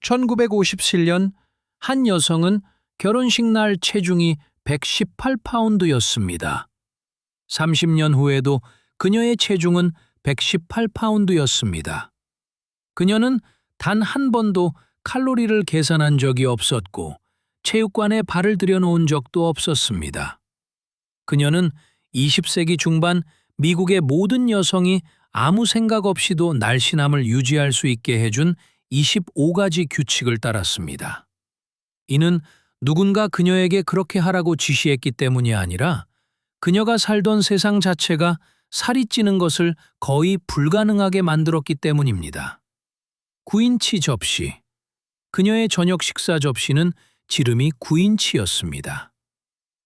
1957년 한 여성은 결혼식 날 체중이 118파운드였습니다. 30년 후에도 그녀의 체중은 118파운드였습니다. 그녀는 단 한 번도 칼로리를 계산한 적이 없었고 체육관에 발을 들여놓은 적도 없었습니다. 그녀는 20세기 중반 미국의 모든 여성이 아무 생각 없이도 날씬함을 유지할 수 있게 해준 25가지 규칙을 따랐습니다. 이는 누군가 그녀에게 그렇게 하라고 지시했기 때문이 아니라 그녀가 살던 세상 자체가 살이 찌는 것을 거의 불가능하게 만들었기 때문입니다. 9인치 접시. 그녀의 저녁 식사 접시는 지름이 9인치였습니다.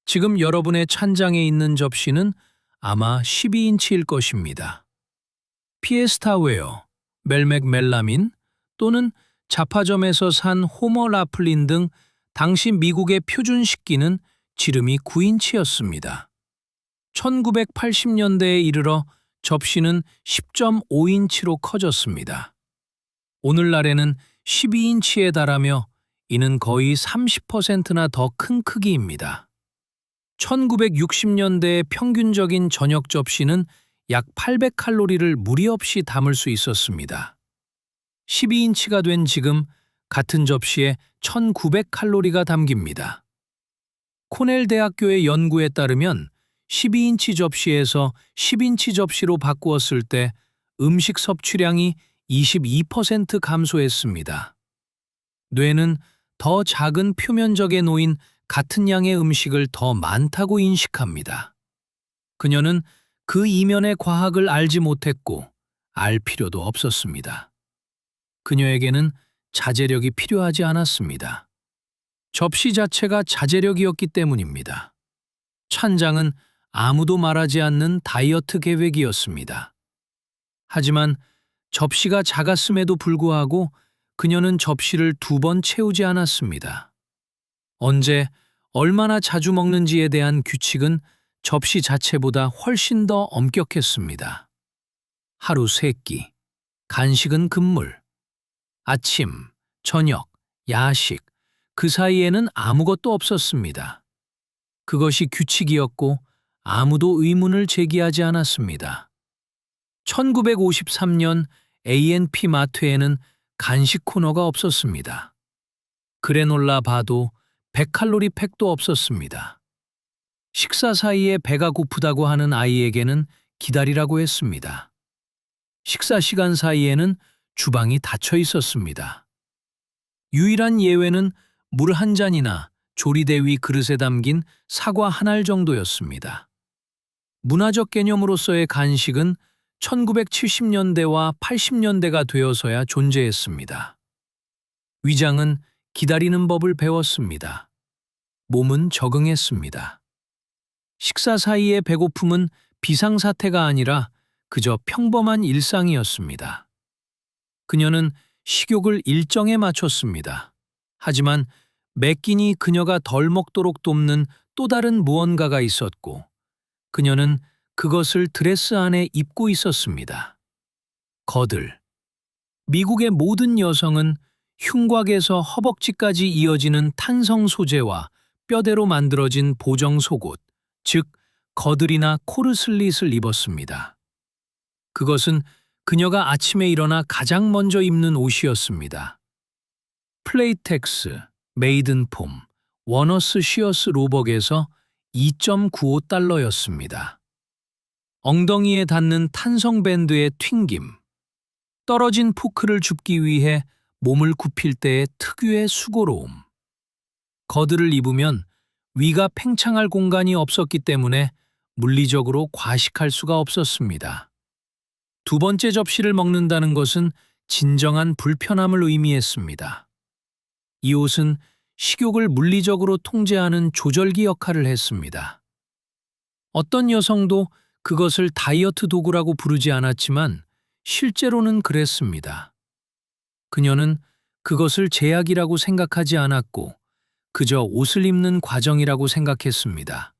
지금 여러분의 찬장에 있는 접시는 아마 12인치일 것입니다. 피에스타웨어, 멜맥 멜라민 또는 자파점에서 산 호머 라플린 등 당시 미국의 표준 식기는 지름이 9인치였습니다. 1980년대에 이르러 접시는 10.5인치로 커졌습니다. 오늘날에는 12인치에 달하며 이는 거의 30%나 더 큰 크기입니다. 1960년대의 평균적인 저녁 접시는 약 800칼로리를 무리 없이 담을 수 있었습니다. 12인치가 된 지금 같은 접시에 1900칼로리가 담깁니다. 코넬 대학교의 연구에 따르면 12인치 접시에서 10인치 접시로 바꾸었을 때 음식 섭취량이 22% 감소했습니다. 뇌는 더 작은 표면적에 놓인 같은 양의 음식을 더 많다고 인식합니다. 그녀는 그 이면의 과학을 알지 못했고 알 필요도 없었습니다. 그녀에게는 자제력이 필요하지 않았습니다. 접시 자체가 자제력이었기 때문입니다. 찬장은 아무도 말하지 않는 다이어트 계획이었습니다. 하지만 접시가 작았음에도 불구하고 그녀는 접시를 2번 채우지 않았습니다. 언제, 얼마나 자주 먹는지에 대한 규칙은 접시 자체보다 훨씬 더 엄격했습니다. 하루 3끼, 간식은 금물, 아침, 저녁, 야식, 그 사이에는 아무것도 없었습니다. 그것이 규칙이었고 아무도 의문을 제기하지 않았습니다. 1953년 A&P 마트에는 간식 코너가 없었습니다. 그래놀라 바도 100칼로리 팩도 없었습니다. 식사 사이에 배가 고프다고 하는 아이에게는 기다리라고 했습니다. 식사 시간 사이에는 주방이 닫혀 있었습니다. 유일한 예외는 물 한 잔이나 조리대 위 그릇에 담긴 사과 한 알 정도였습니다. 문화적 개념으로서의 간식은 1970년대와 80년대가 되어서야 존재했습니다. 위장은 기다리는 법을 배웠습니다. 몸은 적응했습니다. 식사 사이의 배고픔은 비상사태가 아니라 그저 평범한 일상이었습니다. 그녀는 식욕을 일정에 맞췄습니다. 하지만 매 끼니 그녀가 덜 먹도록 돕는 또 다른 무언가가 있었고 그녀는 그것을 드레스 안에 입고 있었습니다. 거들. 미국의 모든 여성은 흉곽에서 허벅지까지 이어지는 탄성 소재와 뼈대로 만들어진 보정 속옷, 즉 거들이나 코르슬릿을 입었습니다. 그것은 그녀가 아침에 일어나 가장 먼저 입는 옷이었습니다. 플레이텍스, 메이든폼, 워너스 시어스 로벅에서 2.95달러였습니다. 엉덩이에 닿는 탄성 밴드의 튕김, 떨어진 포크를 줍기 위해 몸을 굽힐 때의 특유의 수고로움. 거들을 입으면 위가 팽창할 공간이 없었기 때문에 물리적으로 과식할 수가 없었습니다. 2번째 접시를 먹는다는 것은 진정한 불편함을 의미했습니다. 이 옷은 식욕을 물리적으로 통제하는 조절기 역할을 했습니다. 어떤 여성도 그것을 다이어트 도구라고 부르지 않았지만 실제로는 그랬습니다. 그녀는 그것을 제약이라고 생각하지 않았고 그저 옷을 입는 과정이라고 생각했습니다.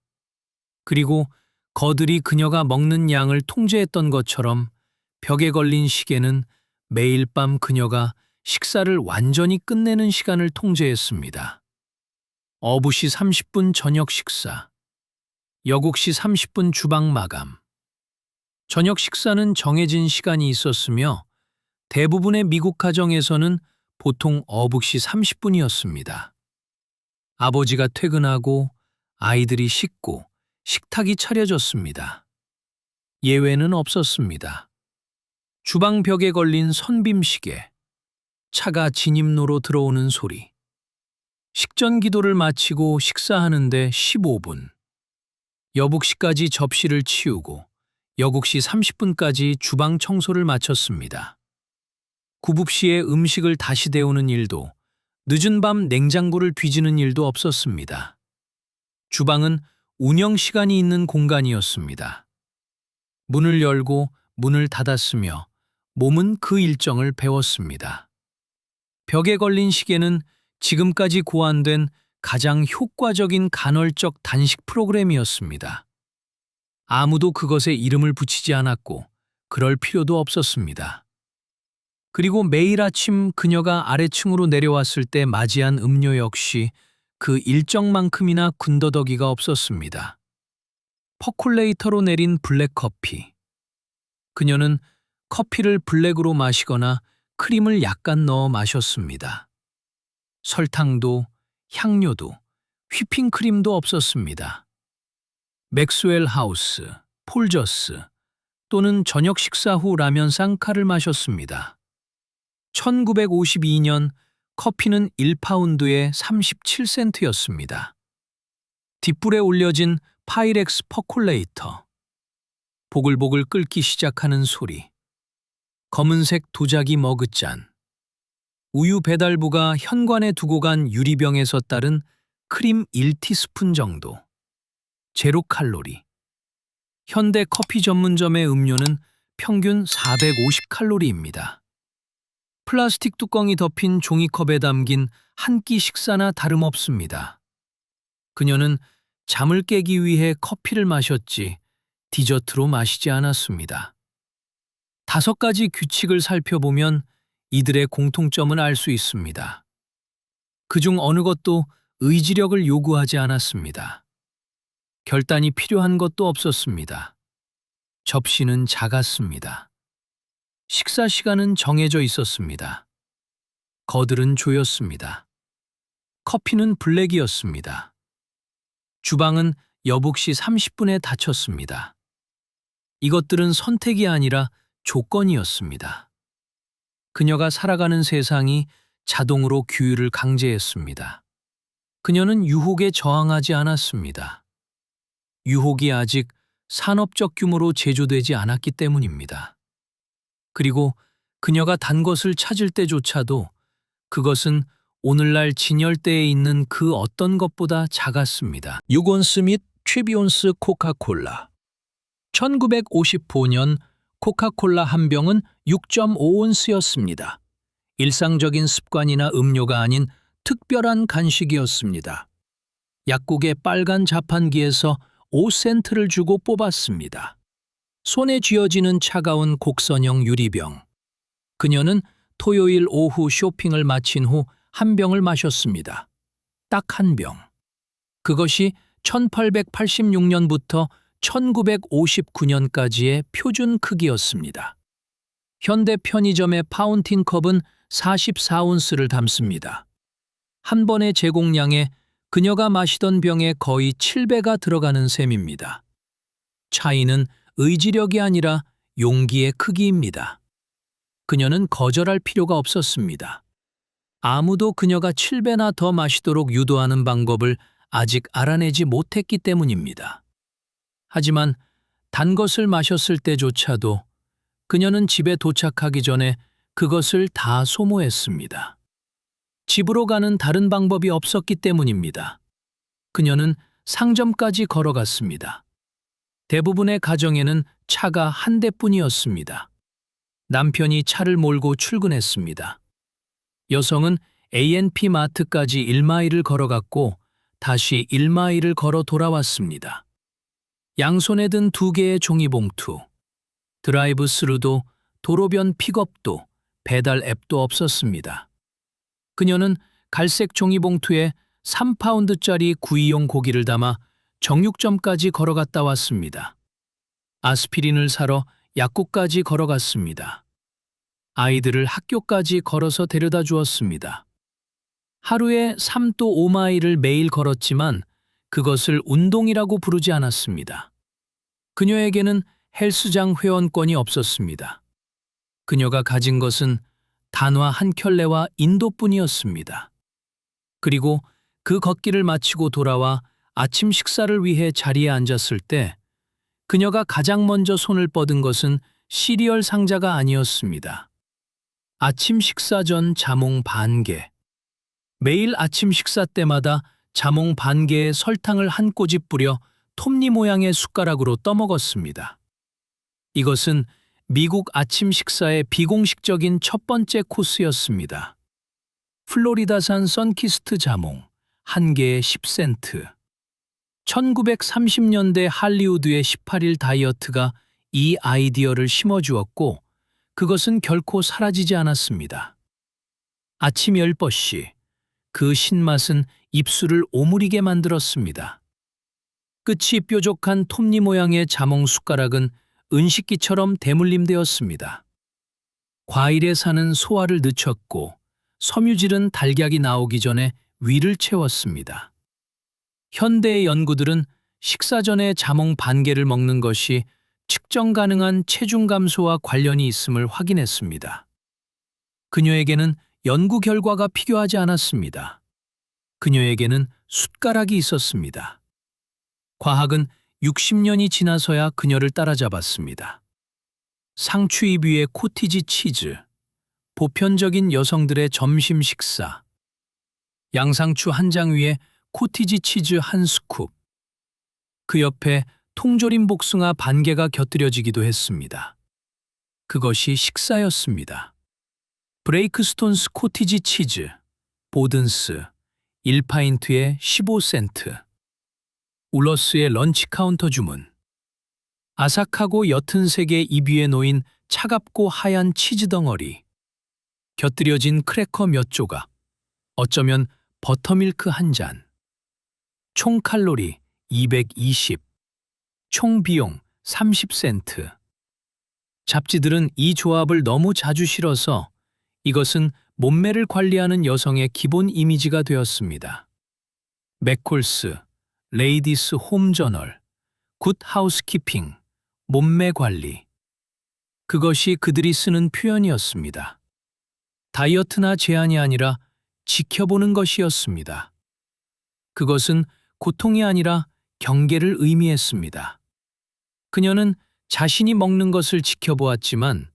그리고 거들이 그녀가 먹는 양을 통제했던 것처럼 벽에 걸린 시계는 매일 밤 그녀가 식사를 완전히 끝내는 시간을 통제했습니다. 어부시 30분 저녁 식사, 여국시 30분 주방 마감. 저녁 식사는 정해진 시간이 있었으며 대부분의 미국 가정에서는 보통 어북시 30분이었습니다. 아버지가 퇴근하고 아이들이 씻고 식탁이 차려졌습니다. 예외는 없었습니다. 주방 벽에 걸린 선빔시계, 차가 진입로로 들어오는 소리. 식전 기도를 마치고 식사하는데 15분. 여북시까지 접시를 치우고 여국시 30분까지 주방 청소를 마쳤습니다. 구북시에 음식을 다시 데우는 일도, 늦은 밤 냉장고를 뒤지는 일도 없었습니다. 주방은 운영 시간이 있는 공간이었습니다. 문을 열고 문을 닫았으며 몸은 그 일정을 배웠습니다. 벽에 걸린 시계는 지금까지 고안된 가장 효과적인 간헐적 단식 프로그램이었습니다. 아무도 그것에 이름을 붙이지 않았고 그럴 필요도 없었습니다. 그리고 매일 아침 그녀가 아래층으로 내려왔을 때 맞이한 음료 역시 그 일정만큼이나 군더더기가 없었습니다. 퍼콜레이터로 내린 블랙커피. 그녀는 커피를 블랙으로 마시거나 크림을 약간 넣어 마셨습니다. 설탕도 향료도 휘핑크림도 없었습니다. 맥스웰 하우스, 폴저스 또는 저녁 식사 후 라면 쌍칼을 마셨습니다. 1952년 커피는 1파운드에 37센트였습니다. 뒷불에 올려진 파이렉스 퍼콜레이터. 보글보글 끓기 시작하는 소리. 검은색 도자기 머그잔. 우유 배달부가 현관에 두고 간 유리병에서 따른 크림 1티스푼 정도. 제로 칼로리. 현대 커피 전문점의 음료는 평균 450칼로리입니다. 플라스틱 뚜껑이 덮인 종이컵에 담긴 한 끼 식사나 다름없습니다. 그녀는 잠을 깨기 위해 커피를 마셨지 디저트로 마시지 않았습니다. 5가지 규칙을 살펴보면 이들의 공통점을 알 수 있습니다. 그중 어느 것도 의지력을 요구하지 않았습니다. 결단이 필요한 것도 없었습니다. 접시는 작았습니다. 식사 시간은 정해져 있었습니다. 거들은 조였습니다. 커피는 블랙이었습니다. 주방은 여북시 30분에 닫혔습니다. 이것들은 선택이 아니라 조건이었습니다. 그녀가 살아가는 세상이 자동으로 규율을 강제했습니다. 그녀는 유혹에 저항하지 않았습니다. 유혹이 아직 산업적 규모로 제조되지 않았기 때문입니다. 그리고 그녀가 단 것을 찾을 때조차도 그것은 오늘날 진열대에 있는 그 어떤 것보다 작았습니다. 유곤스 및 트리비온스 코카콜라. 1955년 코카콜라 한 병은 6.5온스였습니다. 일상적인 습관이나 음료가 아닌 특별한 간식이었습니다. 약국의 빨간 자판기에서 5센트를 주고 뽑았습니다. 손에 쥐어지는 차가운 곡선형 유리병. 그녀는 토요일 오후 쇼핑을 마친 후 한 병을 마셨습니다. 딱 한 병. 그것이 1886년부터 1959년까지의 표준 크기였습니다. 현대 편의점의 파운틴 컵은 44온스를 담습니다. 한 번의 제공량에 그녀가 마시던 병에 거의 7배가 들어가는 셈입니다. 차이는 의지력이 아니라 용기의 크기입니다. 그녀는 거절할 필요가 없었습니다. 아무도 그녀가 7배나 더 마시도록 유도하는 방법을 아직 알아내지 못했기 때문입니다. 하지만 단 것을 마셨을 때조차도 그녀는 집에 도착하기 전에 그것을 다 소모했습니다. 집으로 가는 다른 방법이 없었기 때문입니다. 그녀는 상점까지 걸어갔습니다. 대부분의 가정에는 차가 한 대뿐이었습니다. 남편이 차를 몰고 출근했습니다. 여성은 A&P 마트까지 1마일을 걸어갔고 다시 1마일을 걸어 돌아왔습니다. 양손에 든 2개의 종이봉투. 드라이브 스루도 도로변 픽업도 배달 앱도 없었습니다. 그녀는 갈색 종이봉투에 3파운드짜리 구이용 고기를 담아 정육점까지 걸어갔다 왔습니다. 아스피린을 사러 약국까지 걸어갔습니다. 아이들을 학교까지 걸어서 데려다 주었습니다. 하루에 3도 5마일을 매일 걸었지만 그것을 운동이라고 부르지 않았습니다. 그녀에게는 헬스장 회원권이 없었습니다. 그녀가 가진 것은 단화 한 켤레와 인도뿐이었습니다. 그리고 그 걷기를 마치고 돌아와 아침 식사를 위해 자리에 앉았을 때 그녀가 가장 먼저 손을 뻗은 것은 시리얼 상자가 아니었습니다. 아침 식사 전 자몽 반 개. 매일 아침 식사 때마다 자몽 반 개에 설탕을 한 꼬집 뿌려 톱니 모양의 숟가락으로 떠먹었습니다. 이것은 미국 아침 식사의 비공식적인 첫 번째 코스였습니다. 플로리다산 선키스트 자몽, 한 개에 10센트. 1930년대 할리우드의 18일 다이어트가 이 아이디어를 심어주었고 그것은 결코 사라지지 않았습니다. 아침 10버시, 그 신맛은 입술을 오므리게 만들었습니다. 끝이 뾰족한 톱니 모양의 자몽 숟가락은 은식기처럼 대물림되었습니다. 과일에 사는 소화를 늦췄고 섬유질은 달걀이 나오기 전에 위를 채웠습니다. 현대의 연구들은 식사 전에 자몽 반 개를 먹는 것이 측정 가능한 체중 감소와 관련이 있음을 확인했습니다. 그녀에게는 연구 결과가 필요하지 않았습니다. 그녀에게는 숟가락이 있었습니다. 과학은 60년이 지나서야 그녀를 따라잡았습니다. 상추잎 위에 코티지 치즈, 보편적인 여성들의 점심 식사, 양상추 한 장 위에 코티지 치즈 한 스쿱, 그 옆에 통조림 복숭아 반 개가 곁들여지기도 했습니다. 그것이 식사였습니다. 브레이크스톤스 코티지 치즈, 보든스, 1파인트에 15센트. 울러스의 런치 카운터 주문. 아삭하고 옅은 색의 입 위에 놓인 차갑고 하얀 치즈 덩어리. 곁들여진 크래커 몇 조각. 어쩌면 버터밀크 한 잔. 총 칼로리 220. 총 비용 30센트. 잡지들은 이 조합을 너무 자주 실어서 이것은 몸매를 관리하는 여성의 기본 이미지가 되었습니다. 맥콜스, 레이디스 홈 저널, 굿 하우스키핑, 몸매 관리. 그것이 그들이 쓰는 표현이었습니다. 다이어트나 제한이 아니라 지켜보는 것이었습니다. 그것은 고통이 아니라 경계를 의미했습니다. 그녀는 자신이 먹는 것을 지켜보았지만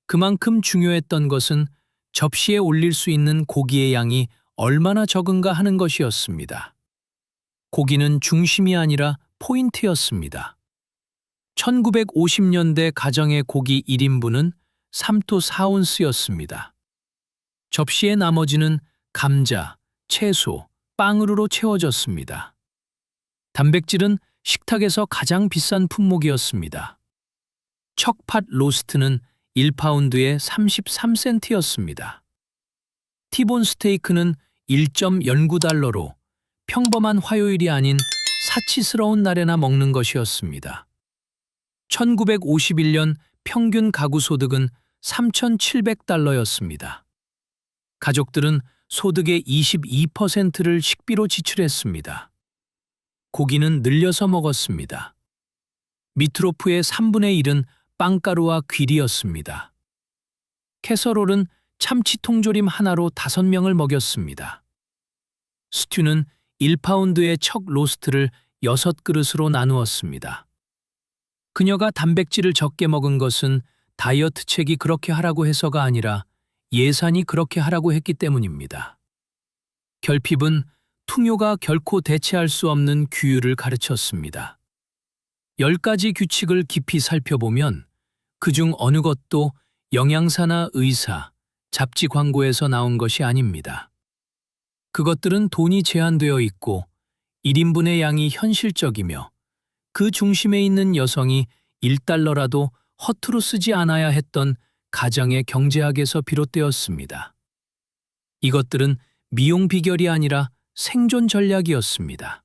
그만큼 중요했던 것은 접시에 올릴 수 있는 고기의 양이 얼마나 적은가 하는 것이었습니다. 고기는 중심이 아니라 포인트였습니다. 1950년대 가정의 고기 1인분은 3토 4온스였습니다. 접시의 나머지는 감자, 채소, 빵으로 채워졌습니다. 단백질은 식탁에서 가장 비싼 품목이었습니다. 척팥 로스트는 1파운드에 33센트였습니다. 티본 스테이크는 1.09달러로 평범한 화요일이 아닌 사치스러운 날에나 먹는 것이었습니다. 1951년 평균 가구 소득은 3,700달러였습니다. 가족들은 소득의 22%를 식비로 지출했습니다. 고기는 늘려서 먹었습니다. 미트로프의 3분의 1은 빵가루와 귀리였습니다. 캐서롤은 참치 통조림 하나로 5명을 먹였습니다. 스튜는 1파운드의 척 로스트를 6그릇으로 나누었습니다. 그녀가 단백질을 적게 먹은 것은 다이어트 책이 그렇게 하라고 해서가 아니라 예산이 그렇게 하라고 했기 때문입니다. 결핍은 풍요가 결코 대체할 수 없는 규율을 가르쳤습니다. 10가지 규칙을 깊이 살펴보면 그중 어느 것도 영양사나 의사, 잡지 광고에서 나온 것이 아닙니다. 그것들은 돈이 제한되어 있고 1인분의 양이 현실적이며 그 중심에 있는 여성이 $1라도 허투루 쓰지 않아야 했던 가정의 경제학에서 비롯되었습니다. 이것들은 미용 비결이 아니라 생존 전략이었습니다.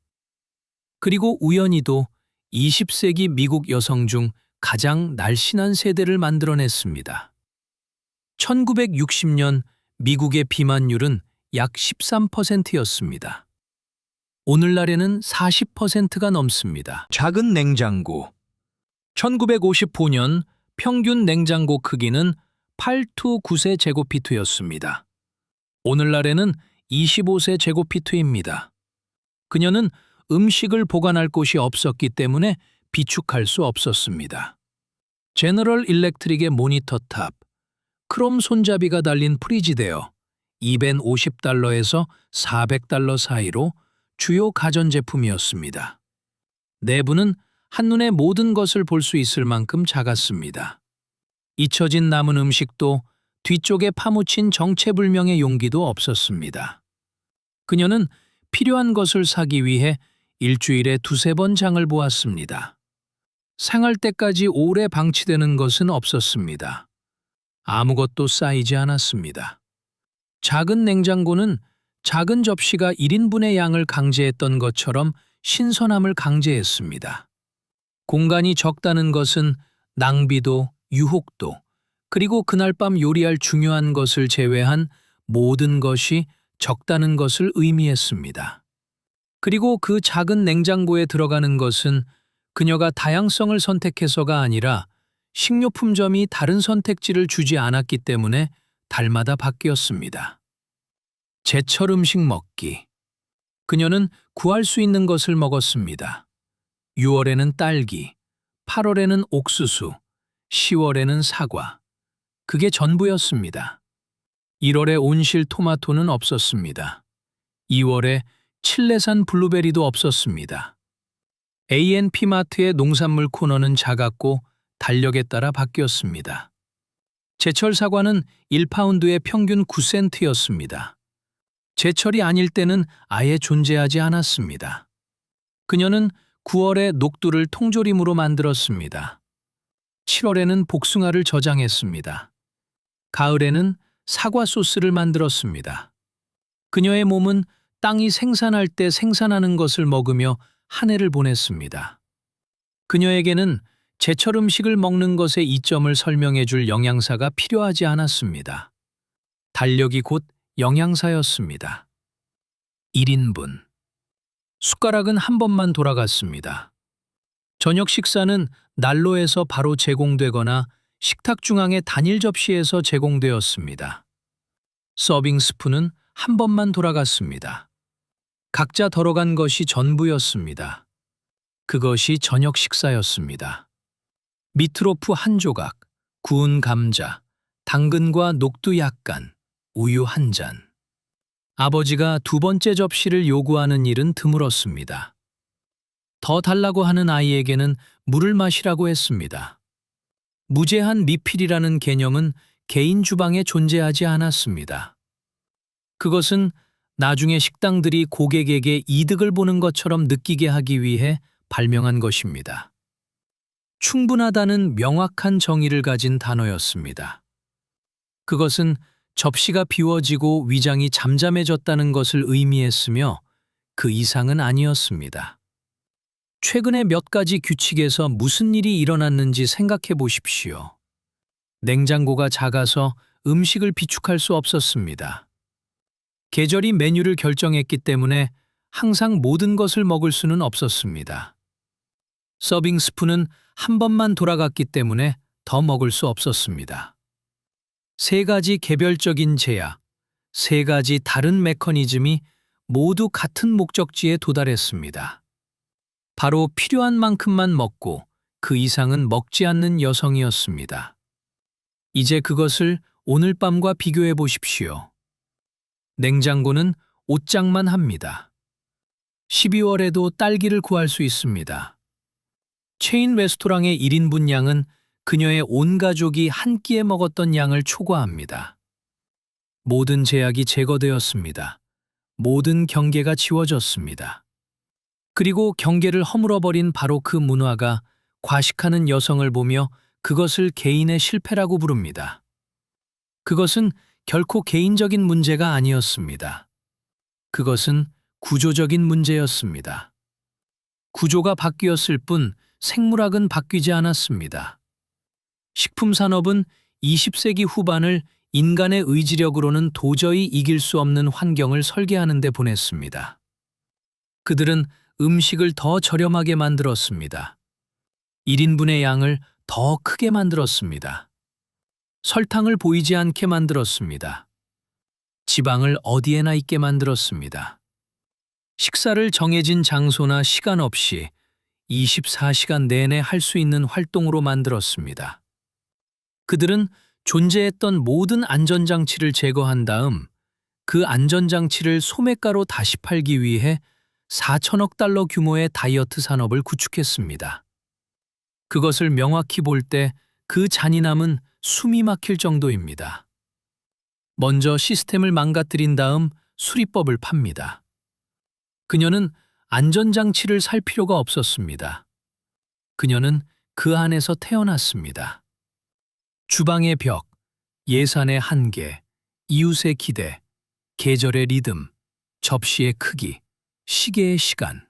그리고 우연히도 20세기 미국 여성 중 가장 날씬한 세대를 만들어냈습니다. 1960년 미국의 비만율은 약 13%였습니다. 오늘날에는 40%가 넘습니다. 작은 냉장고. 1955년 평균 냉장고 크기는 8-9세 제곱피트였습니다. 오늘날에는 25세 제곱피트입니다. 그녀는 음식을 보관할 곳이 없었기 때문에 비축할 수 없었습니다. 제너럴 일렉트릭의 모니터 탑, 크롬 손잡이가 달린 프리지데어, $250에서 $400 사이로 주요 가전제품이었습니다. 내부는 한눈에 모든 것을 볼 수 있을 만큼 작았습니다. 잊혀진 남은 음식도 뒤쪽에 파묻힌 정체불명의 용기도 없었습니다. 그녀는 필요한 것을 사기 위해 일주일에 2-3번 장을 보았습니다. 상할 때까지 오래 방치되는 것은 없었습니다. 아무것도 쌓이지 않았습니다. 작은 냉장고는 작은 접시가 1인분의 양을 강제했던 것처럼 신선함을 강제했습니다. 공간이 적다는 것은 낭비도 유혹도 그리고 그날 밤 요리할 중요한 것을 제외한 모든 것이 적다는 것을 의미했습니다. 그리고 그 작은 냉장고에 들어가는 것은 그녀가 다양성을 선택해서가 아니라 식료품점이 다른 선택지를 주지 않았기 때문에 달마다 바뀌었습니다. 제철 음식 먹기. 그녀는 구할 수 있는 것을 먹었습니다. 6월에는 딸기, 8월에는 옥수수, 10월에는 사과. 그게 전부였습니다. 1월에 온실 토마토는 없었습니다. 2월에 칠레산 블루베리도 없었습니다. A&P 마트의 농산물 코너는 작았고 달력에 따라 바뀌었습니다. 제철 사과는 1파운드에 평균 9센트였습니다. 제철이 아닐 때는 아예 존재하지 않았습니다. 그녀는 9월에 녹두를 통조림으로 만들었습니다. 7월에는 복숭아를 저장했습니다. 가을에는 사과 소스를 만들었습니다. 그녀의 몸은 땅이 생산할 때 생산하는 것을 먹으며 한 해를 보냈습니다. 그녀에게는 제철 음식을 먹는 것의 이점을 설명해 줄 영양사가 필요하지 않았습니다. 달력이 곧 영양사였습니다. 1인분. 숟가락은 한 번만 돌아갔습니다. 저녁 식사는 난로에서 바로 제공되거나 식탁 중앙의 단일 접시에서 제공되었습니다. 서빙 스푼은 한 번만 돌아갔습니다. 각자 덜어간 것이 전부였습니다. 그것이 저녁 식사였습니다. 미트로프 한 조각, 구운 감자, 당근과 녹두 약간, 우유 한 잔. 아버지가 2번째 접시를 요구하는 일은 드물었습니다. 더 달라고 하는 아이에게는 물을 마시라고 했습니다. 무제한 리필이라는 개념은 개인 주방에 존재하지 않았습니다. 그것은 나중에 식당들이 고객에게 이득을 보는 것처럼 느끼게 하기 위해 발명한 것입니다. 충분하다는 명확한 정의를 가진 단어였습니다. 그것은 접시가 비워지고 위장이 잠잠해졌다는 것을 의미했으며 그 이상은 아니었습니다. 최근에 몇 가지 규칙에서 무슨 일이 일어났는지 생각해 보십시오. 냉장고가 작아서 음식을 비축할 수 없었습니다. 계절이 메뉴를 결정했기 때문에 항상 모든 것을 먹을 수는 없었습니다. 서빙 스푼은 한 번만 돌아갔기 때문에 더 먹을 수 없었습니다. 3가지 개별적인 제약, 3가지 다른 메커니즘이 모두 같은 목적지에 도달했습니다. 바로 필요한 만큼만 먹고 그 이상은 먹지 않는 여성이었습니다. 이제 그것을 오늘 밤과 비교해 보십시오. 냉장고는 옷장만 합니다. 12월에도 딸기를 구할 수 있습니다. 체인 레스토랑의 1인분 양은 그녀의 온 가족이 한 끼에 먹었던 양을 초과합니다. 모든 제약이 제거되었습니다. 모든 경계가 지워졌습니다. 그리고 경계를 허물어버린 바로 그 문화가 과식하는 여성을 보며 그것을 개인의 실패라고 부릅니다. 그것은 결코 개인적인 문제가 아니었습니다. 그것은 구조적인 문제였습니다. 구조가 바뀌었을 뿐 생물학은 바뀌지 않았습니다. 식품산업은 20세기 후반을 인간의 의지력으로는 도저히 이길 수 없는 환경을 설계하는 데 보냈습니다. 그들은 음식을 더 저렴하게 만들었습니다. 1인분의 양을 더 크게 만들었습니다. 설탕을 보이지 않게 만들었습니다. 지방을 어디에나 있게 만들었습니다. 식사를 정해진 장소나 시간 없이 24시간 내내 할 수 있는 활동으로 만들었습니다. 그들은 존재했던 모든 안전장치를 제거한 다음 그 안전장치를 소매가로 다시 팔기 위해 4천억 달러 규모의 다이어트 산업을 구축했습니다. 그것을 명확히 볼 때 그 잔인함은 숨이 막힐 정도입니다. 먼저 시스템을 망가뜨린 다음 수리법을 팝니다. 그녀는 안전장치를 살 필요가 없었습니다. 그녀는 그 안에서 태어났습니다. 주방의 벽, 예산의 한계, 이웃의 기대, 계절의 리듬, 접시의 크기, 시계의 시간.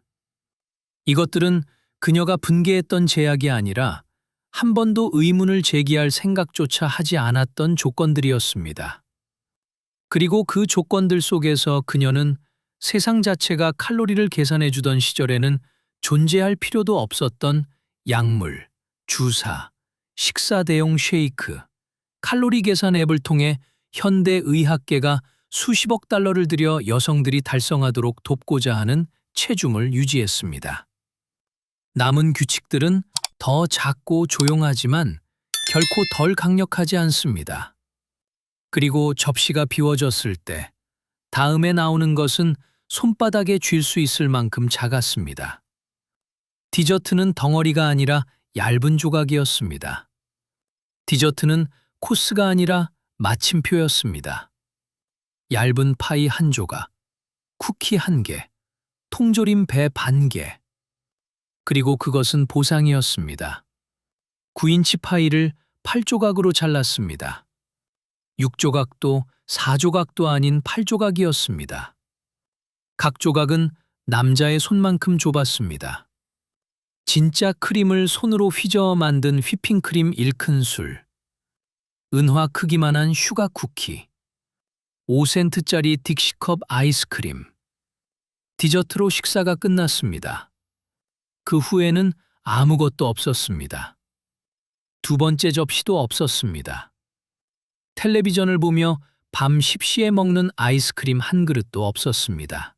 이것들은 그녀가 분개했던 제약이 아니라 한 번도 의문을 제기할 생각조차 하지 않았던 조건들이었습니다. 그리고 그 조건들 속에서 그녀는 세상 자체가 칼로리를 계산해 주던 시절에는 존재할 필요도 없었던 약물, 주사, 식사 대용 쉐이크, 칼로리 계산 앱을 통해 현대 의학계가 수십억 달러를 들여 여성들이 달성하도록 돕고자 하는 체중을 유지했습니다. 남은 규칙들은 더 작고 조용하지만 결코 덜 강력하지 않습니다. 그리고 접시가 비워졌을 때 다음에 나오는 것은 손바닥에 쥘 수 있을 만큼 작았습니다. 디저트는 덩어리가 아니라 얇은 조각이었습니다. 디저트는 코스가 아니라 마침표였습니다. 얇은 파이 한 조각, 쿠키 한 개, 통조림 배 반 개. 그리고 그것은 보상이었습니다. 9인치 파이를 8조각으로 잘랐습니다. 6조각도 4조각도 아닌 8조각이었습니다. 각 조각은 남자의 손만큼 좁았습니다. 진짜 크림을 손으로 휘저어 만든 휘핑크림 1큰술, 은화 크기만한 슈가 쿠키, 5센트짜리 딕시컵 아이스크림. 디저트로 식사가 끝났습니다. 그 후에는 아무것도 없었습니다. 두 번째 접시도 없었습니다. 텔레비전을 보며 밤 10시에 먹는 아이스크림 한 그릇도 없었습니다.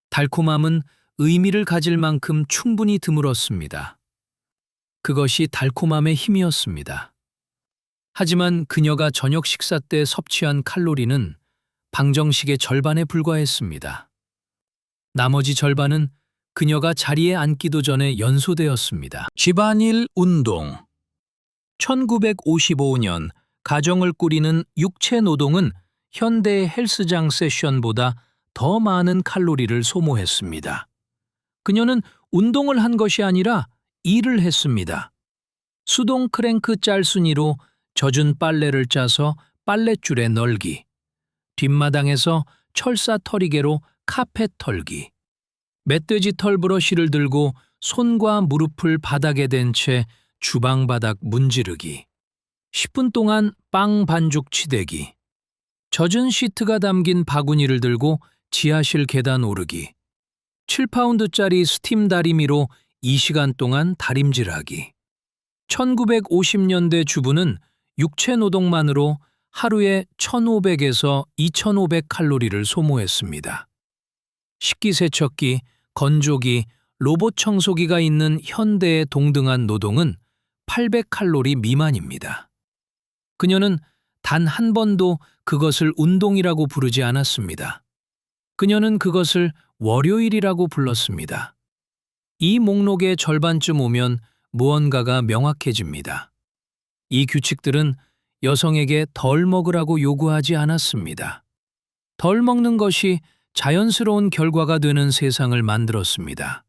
달콤함은 의미를 가질 만큼 충분히 드물었습니다. 그것이 달콤함의 힘이었습니다. 하지만 그녀가 저녁 식사 때 섭취한 칼로리는 방정식의 절반에 불과했습니다. 나머지 절반은 그녀가 자리에 앉기도 전에 연소되었습니다. 집안일 운동. 1955년 가정을 꾸리는 육체 노동은 현대의 헬스장 세션보다 더 많은 칼로리를 소모했습니다. 그녀는 운동을 한 것이 아니라 일을 했습니다. 수동 크랭크 짤순이로 젖은 빨래를 짜서 빨랫줄에 널기, 뒷마당에서 철사 털이개로 카펫 털기, 멧돼지 털 브러쉬를 들고 손과 무릎을 바닥에 댄 채 주방 바닥 문지르기, 10분 동안 빵 반죽 치대기, 젖은 시트가 담긴 바구니를 들고 지하실 계단 오르기, 7파운드짜리 스팀 다리미로 2시간 동안 다림질하기. 1950년대 주부는 육체 노동만으로 하루에 1,500에서 2,500 칼로리를 소모했습니다. 식기세척기, 건조기, 로봇 청소기가 있는 현대의 동등한 노동은 800 칼로리 미만입니다. 그녀는 단 한 번도 그것을 운동이라고 부르지 않았습니다. 그녀는 그것을 월요일이라고 불렀습니다. 이 목록의 절반쯤 오면 무언가가 명확해집니다. 이 규칙들은 여성에게 덜 먹으라고 요구하지 않았습니다. 덜 먹는 것이 자연스러운 결과가 되는 세상을 만들었습니다.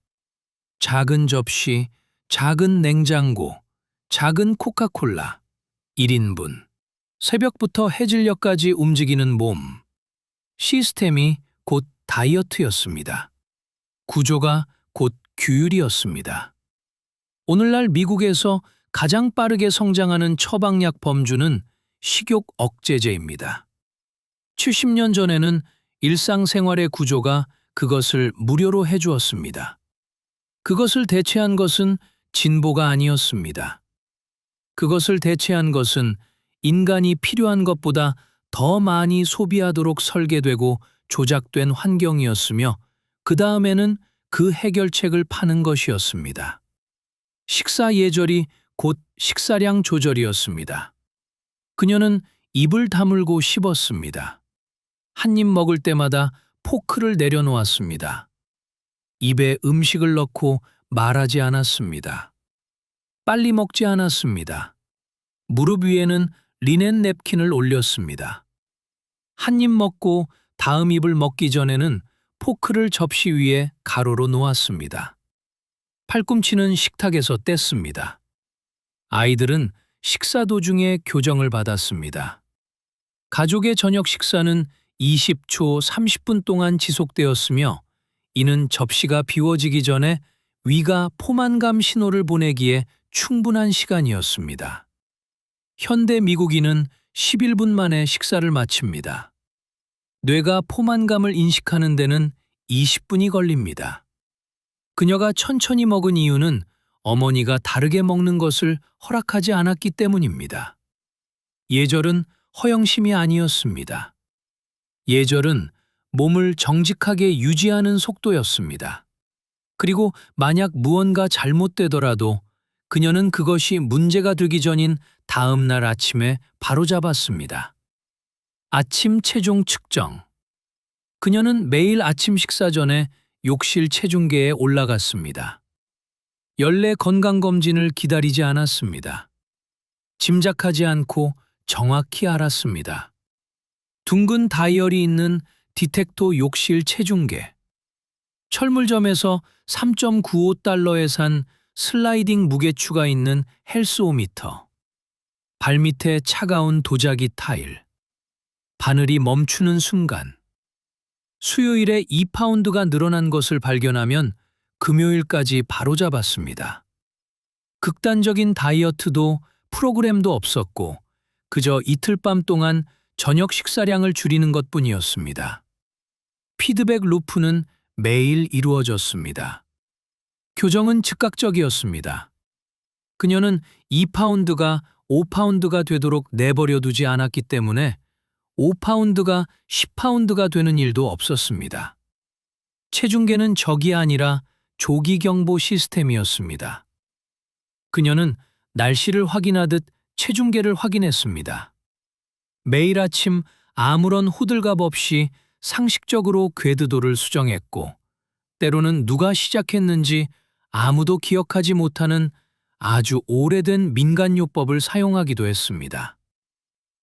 작은 접시, 작은 냉장고, 작은 코카콜라, 1인분. 새벽부터 해질녘까지 움직이는 몸. 시스템이 곧 다이어트였습니다. 구조가 곧 규율이었습니다. 오늘날 미국에서 가장 빠르게 성장하는 처방약 범주는 식욕 억제제입니다. 70년 전에는 일상생활의 구조가 그것을 무료로 해주었습니다. 그것을 대체한 것은 진보가 아니었습니다. 그것을 대체한 것은 인간이 필요한 것보다 더 많이 소비하도록 설계되고 조작된 환경이었으며 그 다음에는 그 해결책을 파는 것이었습니다. 식사 예절이 곧 식사량 조절이었습니다. 그녀는 입을 다물고 씹었습니다. 한 입 먹을 때마다 포크를 내려놓았습니다. 입에 음식을 넣고 말하지 않았습니다. 빨리 먹지 않았습니다. 무릎 위에는 리넨 냅킨을 올렸습니다. 한 입 먹고 다음 입을 먹기 전에는 포크를 접시 위에 가로로 놓았습니다. 팔꿈치는 식탁에서 뗐습니다. 아이들은 식사 도중에 교정을 받았습니다. 가족의 저녁 식사는 20초, 30분 동안 지속되었으며 이는 접시가 비워지기 전에 위가 포만감 신호를 보내기에 충분한 시간이었습니다. 현대 미국인은 11분 만에 식사를 마칩니다. 뇌가 포만감을 인식하는 데는 20분이 걸립니다. 그녀가 천천히 먹은 이유는 어머니가 다르게 먹는 것을 허락하지 않았기 때문입니다. 예절은 허영심이 아니었습니다. 예절은 몸을 정직하게 유지하는 속도였습니다. 그리고 만약 무언가 잘못되더라도 그녀는 그것이 문제가 되기 전인 다음 날 아침에 바로잡았습니다. 아침 체중 측정. 그녀는 매일 아침 식사 전에 욕실 체중계에 올라갔습니다. 연례 건강검진을 기다리지 않았습니다. 짐작하지 않고 정확히 알았습니다. 둥근 다이얼이 있는 디텍토 욕실 체중계. 철물점에서 3.95달러에 산 슬라이딩 무게추가 있는 헬스오미터. 발밑에 차가운 도자기 타일. 바늘이 멈추는 순간. 수요일에 2파운드가 늘어난 것을 발견하면 금요일까지 바로잡았습니다. 극단적인 다이어트도 프로그램도 없었고 그저 이틀 밤 동안 저녁 식사량을 줄이는 것뿐이었습니다. 피드백 루프는 매일 이루어졌습니다. 교정은 즉각적이었습니다. 그녀는 2파운드가 5파운드가 되도록 내버려 두지 않았기 때문에 5파운드가 10파운드가 되는 일도 없었습니다. 체중계는 적이 아니라 조기 경보 시스템이었습니다. 그녀는 날씨를 확인하듯 체중계를 확인했습니다. 매일 아침 아무런 호들갑 없이 상식적으로 궤도도를 수정했고 때로는 누가 시작했는지 아무도 기억하지 못하는 아주 오래된 민간요법을 사용하기도 했습니다.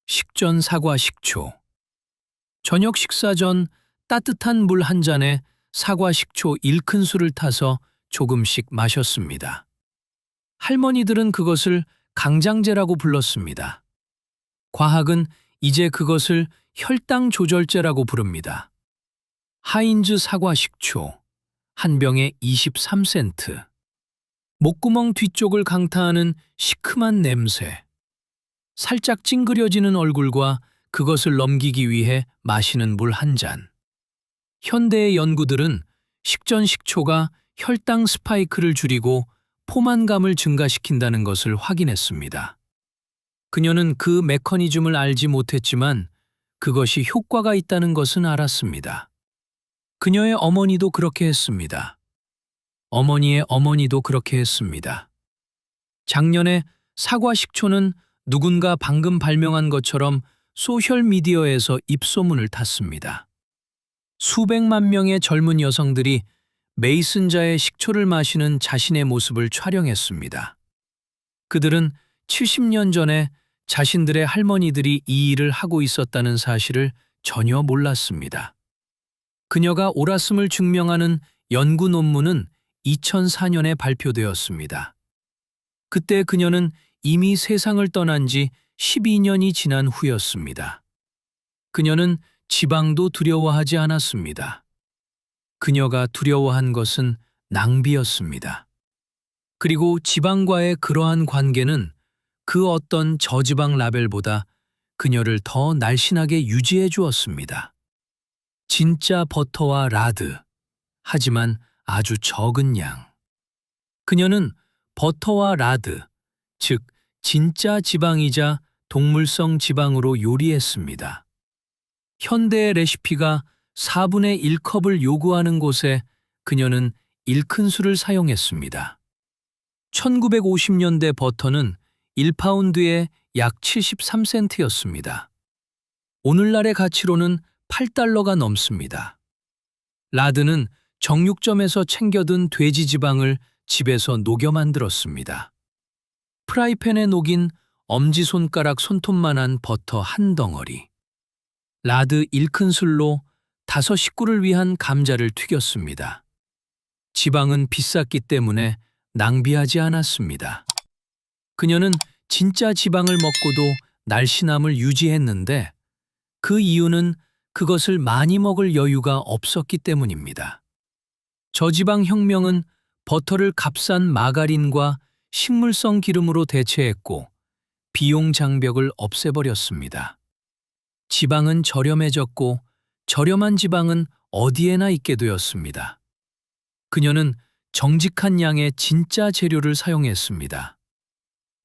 식전 사과 식초. 저녁 식사 전 따뜻한 물 한 잔에 사과 식초 1큰술을 타서 조금씩 마셨습니다. 할머니들은 그것을 강장제라고 불렀습니다. 과학은 이제 그것을 혈당 조절제라고 부릅니다. 하인즈 사과 식초, 한 병에 23센트. 목구멍 뒤쪽을 강타하는 시큼한 냄새. 살짝 찡그려지는 얼굴과 그것을 넘기기 위해 마시는 물 한 잔. 현대의 연구들은 식전 식초가 혈당 스파이크를 줄이고 포만감을 증가시킨다는 것을 확인했습니다. 그녀는 그 메커니즘을 알지 못했지만 그것이 효과가 있다는 것은 알았습니다. 그녀의 어머니도 그렇게 했습니다. 어머니의 어머니도 그렇게 했습니다. 작년에 사과 식초는 누군가 방금 발명한 것처럼 소셜미디어에서 입소문을 탔습니다. 수백만 명의 젊은 여성들이 메이슨자의 식초를 마시는 자신의 모습을 촬영했습니다. 그들은 70년 전에 자신들의 할머니들이 이 일을 하고 있었다는 사실을 전혀 몰랐습니다. 그녀가 옳았음을 증명하는 연구 논문은 2004년에 발표되었습니다. 그때 그녀는 이미 세상을 떠난 지 12년이 지난 후였습니다. 그녀는 지방도 두려워하지 않았습니다. 그녀가 두려워한 것은 낭비였습니다. 그리고 지방과의 그러한 관계는 그 어떤 저지방 라벨보다 그녀를 더 날씬하게 유지해 주었습니다. 진짜 버터와 라드, 하지만 아주 적은 양. 그녀는 버터와 라드, 즉 진짜 지방이자 동물성 지방으로 요리했습니다. 현대의 레시피가 4분의 1컵을 요구하는 곳에 그녀는 1큰술을 사용했습니다. 1950년대 버터는 1파운드에 약 73센트였습니다. 오늘날의 가치로는 8달러가 넘습니다. 라드는 정육점에서 챙겨든 돼지 지방을 집에서 녹여 만들었습니다. 프라이팬에 녹인 엄지손가락 손톱만한 버터 한 덩어리. 라드 1큰술로 5식구를 위한 감자를 튀겼습니다. 지방은 비쌌기 때문에 낭비하지 않았습니다. 그녀는 진짜 지방을 먹고도 날씬함을 유지했는데 그 이유는 그것을 많이 먹을 여유가 없었기 때문입니다. 저지방 혁명은 버터를 값싼 마가린과 식물성 기름으로 대체했고 비용 장벽을 없애버렸습니다. 지방은 저렴해졌고 저렴한 지방은 어디에나 있게 되었습니다. 그녀는 정직한 양의 진짜 재료를 사용했습니다.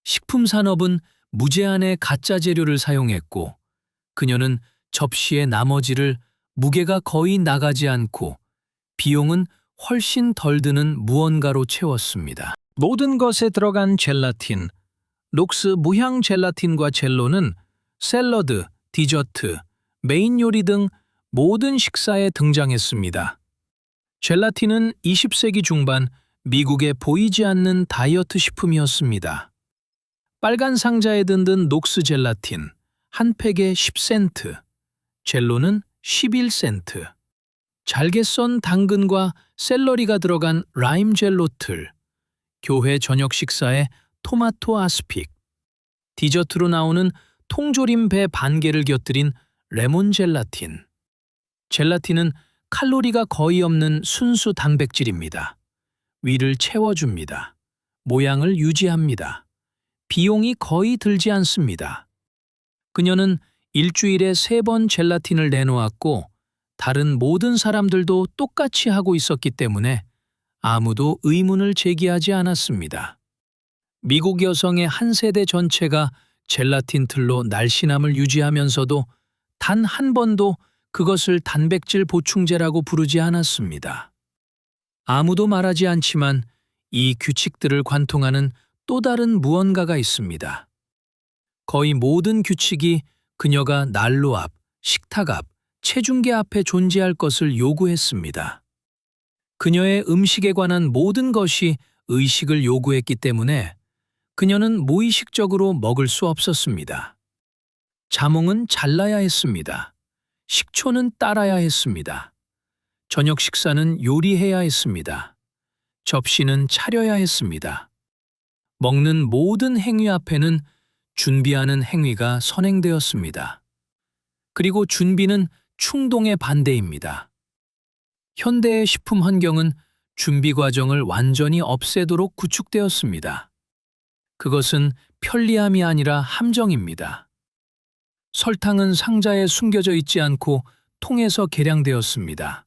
식품 산업은 무제한의 가짜 재료를 사용했고 그녀는 접시의 나머지를 무게가 거의 나가지 않고 비용은 훨씬 덜 드는 무언가로 채웠습니다. 모든 것에 들어간 젤라틴, 녹스 무향 젤라틴과 젤로는 샐러드, 디저트, 메인 요리 등 모든 식사에 등장했습니다. 젤라틴은 20세기 중반 미국에 보이지 않는 다이어트 식품이었습니다. 빨간 상자에 든든 녹스 젤라틴, 한 팩에 10센트, 젤로는 11센트, 잘게 썬 당근과 샐러리가 들어간 라임 젤로틀, 교회 저녁 식사에 토마토 아스픽, 디저트로 나오는 통조림 배 반 개를 곁들인 레몬 젤라틴. 젤라틴은 칼로리가 거의 없는 순수 단백질입니다. 위를 채워줍니다. 모양을 유지합니다. 비용이 거의 들지 않습니다. 그녀는 일주일에 3번 젤라틴을 내놓았고 다른 모든 사람들도 똑같이 하고 있었기 때문에 아무도 의문을 제기하지 않았습니다. 미국 여성의 한 세대 전체가 젤라틴 틀로 날씬함을 유지하면서도 단 한 번도 그것을 단백질 보충제라고 부르지 않았습니다. 아무도 말하지 않지만 이 규칙들을 관통하는 또 다른 무언가가 있습니다. 거의 모든 규칙이 그녀가 난로 앞, 식탁 앞, 체중계 앞에 존재할 것을 요구했습니다. 그녀의 음식에 관한 모든 것이 의식을 요구했기 때문에 그녀는 무의식적으로 먹을 수 없었습니다. 자몽은 잘라야 했습니다. 식초는 따라야 했습니다. 저녁 식사는 요리해야 했습니다. 접시는 차려야 했습니다. 먹는 모든 행위 앞에는 준비하는 행위가 선행되었습니다. 그리고 준비는 충동의 반대입니다. 현대의 식품 환경은 준비 과정을 완전히 없애도록 구축되었습니다. 그것은 편리함이 아니라 함정입니다. 설탕은 상자에 숨겨져 있지 않고 통에서 계량되었습니다.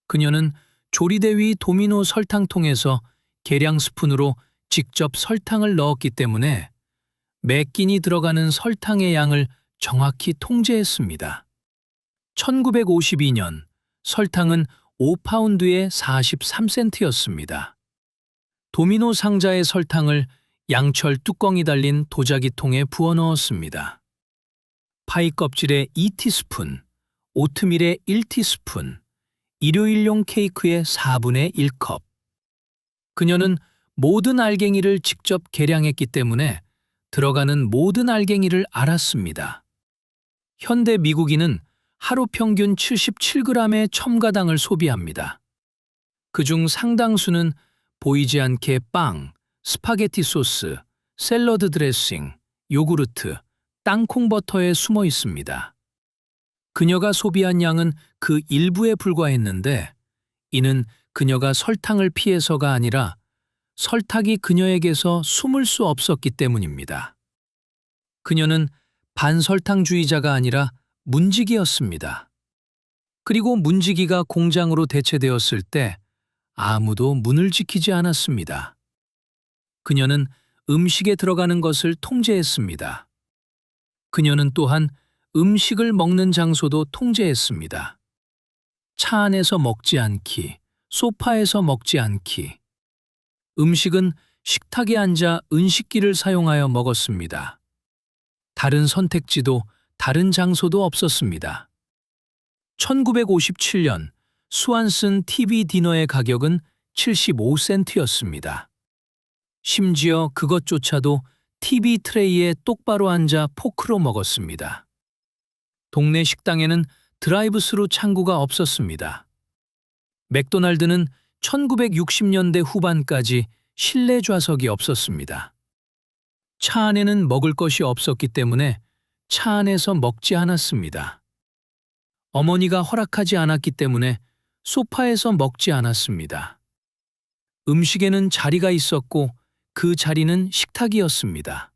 그녀는 조리대 위 도미노 설탕통에서 계량 스푼으로 직접 설탕을 넣었기 때문에 매 끼니 들어가는 설탕의 양을 정확히 통제했습니다. 1952년 설탕은 5파운드에 43센트였습니다. 도미노 상자의 설탕을 양철 뚜껑이 달린 도자기통에 부어 넣었습니다. 파이 껍질에 2티스푼, 오트밀에 1티스푼, 일요일용 케이크의 4분의 1컵. 그녀는 모든 알갱이를 직접 계량했기 때문에 들어가는 모든 알갱이를 알았습니다. 현대 미국인은 하루 평균 77g의 첨가당을 소비합니다. 그중 상당수는 보이지 않게 빵, 스파게티 소스, 샐러드 드레싱, 요구르트, 땅콩버터에 숨어 있습니다. 그녀가 소비한 양은 그 일부에 불과했는데 이는 그녀가 설탕을 피해서가 아니라 설탕이 그녀에게서 숨을 수 없었기 때문입니다. 그녀는 반설탕주의자가 아니라 문지기였습니다. 그리고 문지기가 공장으로 대체되었을 때 아무도 문을 지키지 않았습니다. 그녀는 음식에 들어가는 것을 통제했습니다. 그녀는 또한 음식을 먹는 장소도 통제했습니다. 차 안에서 먹지 않기, 소파에서 먹지 않기. 음식은 식탁에 앉아 은식기를 사용하여 먹었습니다. 다른 선택지도 다른 장소도 없었습니다. 1957년 스완슨 TV 디너의 가격은 75센트였습니다. 심지어 그것조차도 TV 트레이에 똑바로 앉아 포크로 먹었습니다. 동네 식당에는 드라이브스루 창구가 없었습니다. 맥도날드는 1960년대 후반까지 실내 좌석이 없었습니다. 차 안에는 먹을 것이 없었기 때문에 차 안에서 먹지 않았습니다. 어머니가 허락하지 않았기 때문에 소파에서 먹지 않았습니다. 음식에는 자리가 있었고 그 자리는 식탁이었습니다.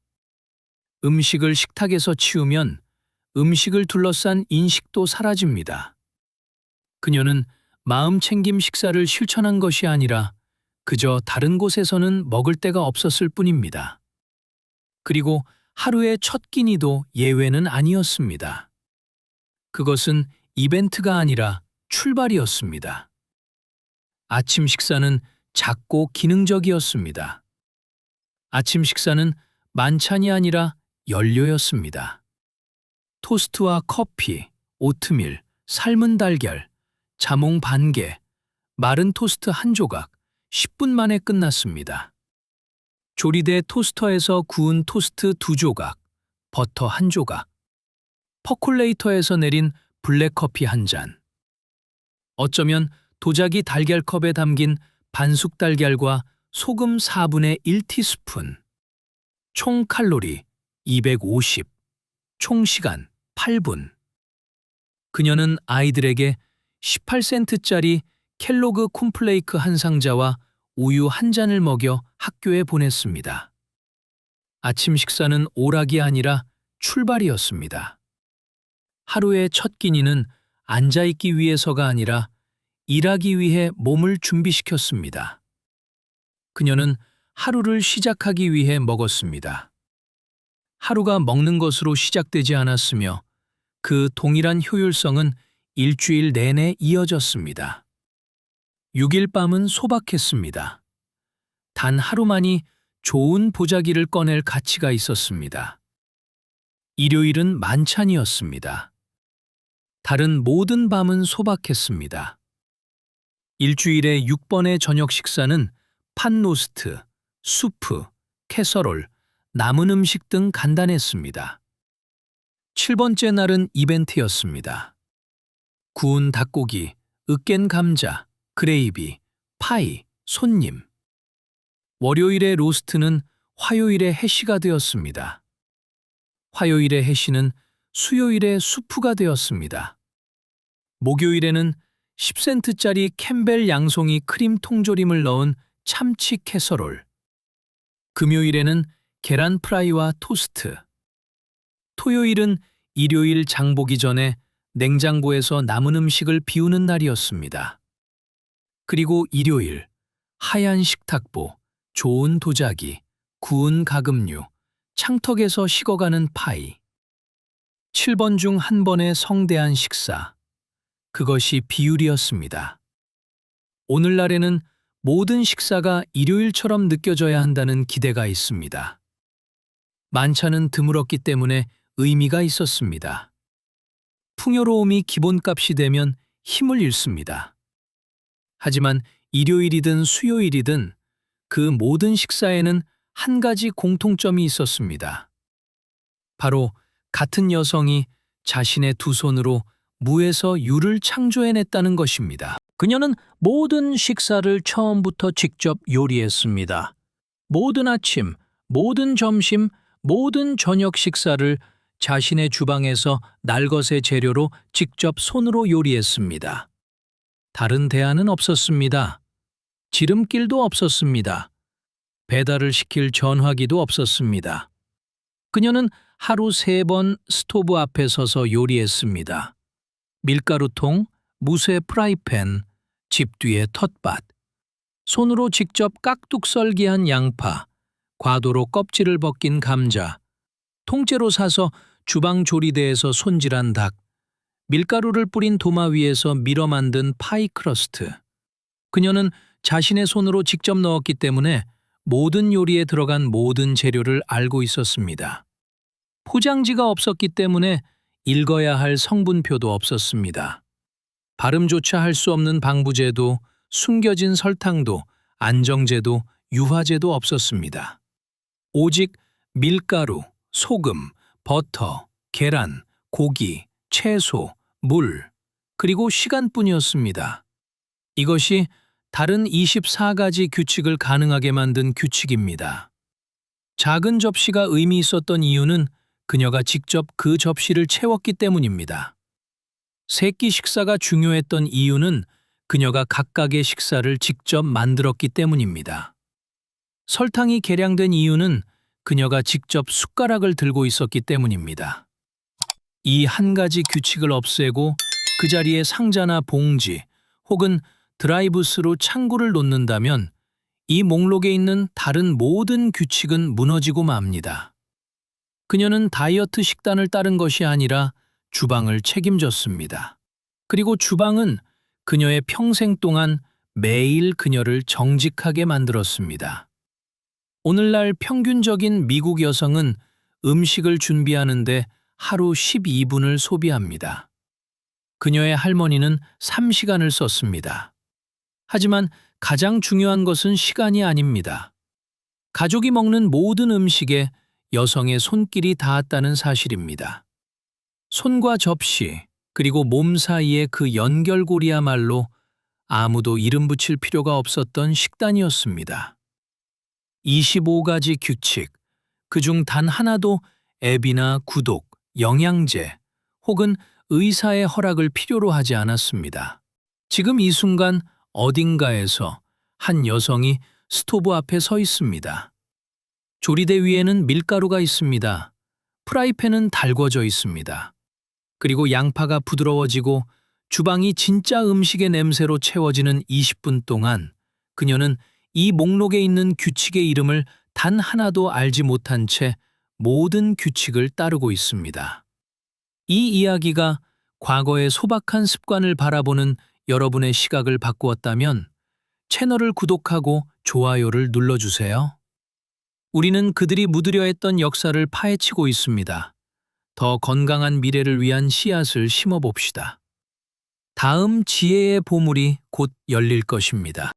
음식을 식탁에서 치우면 음식을 둘러싼 인식도 사라집니다. 그녀는 마음챙김 식사를 실천한 것이 아니라 그저 다른 곳에서는 먹을 데가 없었을 뿐입니다. 그리고 하루의 첫 끼니도 예외는 아니었습니다. 그것은 이벤트가 아니라 출발이었습니다. 아침 식사는 작고 기능적이었습니다. 아침 식사는 만찬이 아니라 연료였습니다. 토스트와 커피, 오트밀, 삶은 달걀, 자몽 반 개, 마른 토스트 한 조각, 10분 만에 끝났습니다. 조리대 토스터에서 구운 토스트 2조각, 버터 1조각, 퍼콜레이터에서 내린 블랙커피 1잔. 어쩌면 도자기 달걀컵에 담긴 반숙 달걀과 소금 4분의 1티스푼. 총 칼로리 250, 총 시간 8분. 그녀는 아이들에게 18센트짜리 켈로그 콘플레이크 한 상자와 우유 한 잔을 먹여 학교에 보냈습니다. 아침 식사는 오락이 아니라 출발이었습니다. 하루의 첫 끼니는 앉아있기 위해서가 아니라 일하기 위해 몸을 준비시켰습니다. 그녀는 하루를 시작하기 위해 먹었습니다. 하루가 먹는 것으로 시작되지 않았으며 그 동일한 효율성은 일주일 내내 이어졌습니다. 6일 밤은 소박했습니다. 단 하루만이 좋은 보자기를 꺼낼 가치가 있었습니다. 일요일은 만찬이었습니다. 다른 모든 밤은 소박했습니다. 일주일에 6번의 저녁 식사는 팥노스트, 수프, 캐서롤, 남은 음식 등 간단했습니다. 7번째 날은 이벤트였습니다. 구운 닭고기, 으깬 감자, 그레이비, 파이, 손님. 월요일의 로스트는 화요일의 해시가 되었습니다. 화요일의 해시는 수요일의 수프가 되었습니다. 목요일에는 10센트짜리 캠벨 양송이 크림 통조림을 넣은 참치 캐서롤. 금요일에는 계란 프라이와 토스트. 토요일은 일요일 장 보기 전에 냉장고에서 남은 음식을 비우는 날이었습니다. 그리고 일요일, 하얀 식탁보, 좋은 도자기, 구운 가금류, 창턱에서 식어가는 파이. 7번 중 한 번의 성대한 식사. 그것이 비율이었습니다. 오늘날에는 모든 식사가 일요일처럼 느껴져야 한다는 기대가 있습니다. 만찬은 드물었기 때문에 의미가 있었습니다. 풍요로움이 기본값이 되면 힘을 잃습니다. 하지만 일요일이든 수요일이든 그 모든 식사에는 한 가지 공통점이 있었습니다. 바로 같은 여성이 자신의 두 손으로 무에서 유를 창조해냈다는 것입니다. 그녀는 모든 식사를 처음부터 직접 요리했습니다. 모든 아침, 모든 점심, 모든 저녁 식사를 자신의 주방에서 날것의 재료로 직접 손으로 요리했습니다. 다른 대안은 없었습니다. 지름길도 없었습니다. 배달을 시킬 전화기도 없었습니다. 그녀는 하루 3번 스토브 앞에 서서 요리했습니다. 밀가루통, 무쇠 프라이팬, 집 뒤의 텃밭, 손으로 직접 깍둑 썰기한 양파, 과도로 껍질을 벗긴 감자, 통째로 사서 주방 조리대에서 손질한 닭, 밀가루를 뿌린 도마 위에서 밀어 만든 파이 크러스트. 그녀는 자신의 손으로 직접 넣었기 때문에 모든 요리에 들어간 모든 재료를 알고 있었습니다. 포장지가 없었기 때문에 읽어야 할 성분표도 없었습니다. 발음조차 할 수 없는 방부제도, 숨겨진 설탕도, 안정제도, 유화제도 없었습니다. 오직 밀가루, 소금, 버터, 계란, 고기, 채소, 물, 그리고 시간뿐이었습니다. 이것이 다른 24가지 규칙을 가능하게 만든 규칙입니다. 작은 접시가 의미 있었던 이유는 그녀가 직접 그 접시를 채웠기 때문입니다. 세끼 식사가 중요했던 이유는 그녀가 각각의 식사를 직접 만들었기 때문입니다. 설탕이 계량된 이유는 그녀가 직접 숟가락을 들고 있었기 때문입니다. 이 한 가지 규칙을 없애고 그 자리에 상자나 봉지 혹은 드라이브스루 창구를 놓는다면 이 목록에 있는 다른 모든 규칙은 무너지고 맙니다. 그녀는 다이어트 식단을 따른 것이 아니라 주방을 책임졌습니다. 그리고 주방은 그녀의 평생 동안 매일 그녀를 정직하게 만들었습니다. 오늘날 평균적인 미국 여성은 음식을 준비하는데 하루 12분을 소비합니다. 그녀의 할머니는 3시간을 썼습니다. 하지만 가장 중요한 것은 시간이 아닙니다. 가족이 먹는 모든 음식에 여성의 손길이 닿았다는 사실입니다. 손과 접시, 그리고 몸 사이의 그 연결고리야말로 아무도 이름 붙일 필요가 없었던 식단이었습니다. 25가지 규칙, 그중 단 하나도 앱이나 구독, 영양제 혹은 의사의 허락을 필요로 하지 않았습니다. 지금 이 순간 어딘가에서 한 여성이 스토브 앞에 서 있습니다. 조리대 위에는 밀가루가 있습니다. 프라이팬은 달궈져 있습니다. 그리고 양파가 부드러워지고 주방이 진짜 음식의 냄새로 채워지는 20분 동안 그녀는 이 목록에 있는 규칙의 이름을 단 하나도 알지 못한 채 모든 규칙을 따르고 있습니다. 이 이야기가 과거의 소박한 습관을 바라보는 여러분의 시각을 바꾸었다면 채널을 구독하고 좋아요를 눌러주세요. 우리는 그들이 묻으려 했던 역사를 파헤치고 있습니다. 더 건강한 미래를 위한 씨앗을 심어봅시다. 다음 지혜의 보물이 곧 열릴 것입니다.